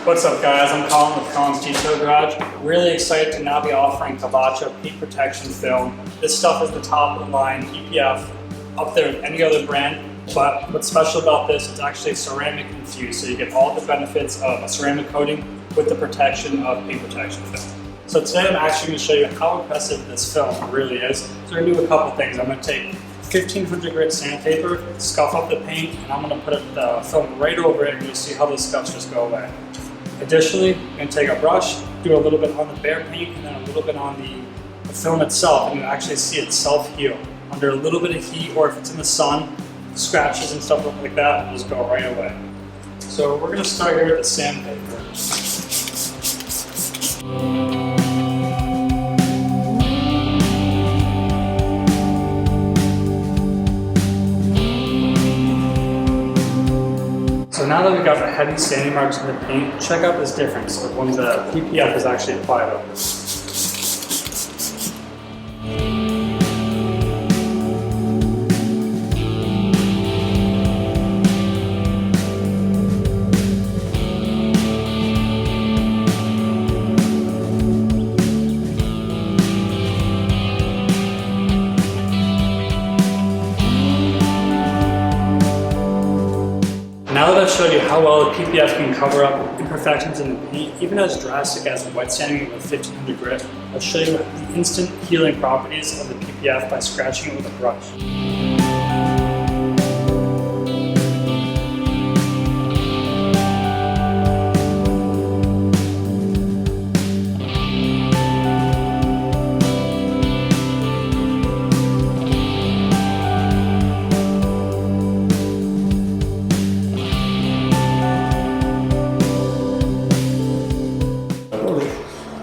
What's up guys, I'm Colin with Colin's Detail Garage. Really excited to now be offering Kavaca Peak Protection Film. This stuff is the top of the line PPF, up there with any other brand, but what's special about this is actually ceramic infused, so you get all the benefits of a ceramic coating with the protection of paint protection film. So today I'm actually going to show you how impressive this film really is. So we're going to do a couple things. I'm going to take 1500 grit sandpaper, scuff up the paint, and I'm going to put the film right over it and you'll see how those scuffs just go away. Additionally, I'm going to take a brush, do a little bit on the bare paint and then a little bit on the film itself, and you'll actually see it self-heal. Under a little bit of heat, or if it's in the sun, scratches and stuff like that will just go right away. So we're going to start here with the sandpaper. So now that we've got the heavy sanding marks in the paint, check out this difference of when the PPF is actually applied over. Now that I've showed you how well the PPF can cover up imperfections in the paint, even as drastic as wet sanding with 1500 grit, I'll show you the instant healing properties of the PPF by scratching it with a brush.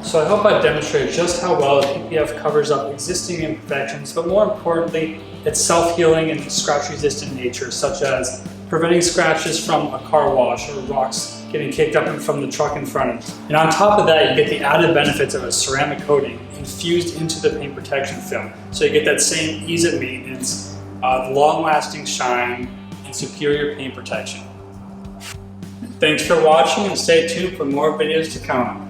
So I hope I demonstrated just how well the PPF covers up existing imperfections, but more importantly, its self-healing and scratch-resistant nature, such as preventing scratches from a car wash or rocks getting kicked up from the truck in front of you. And on top of that, you get the added benefits of a ceramic coating infused into the paint protection film. So you get that same ease of maintenance, long-lasting shine, and superior paint protection. Thanks for watching and stay tuned for more videos to come.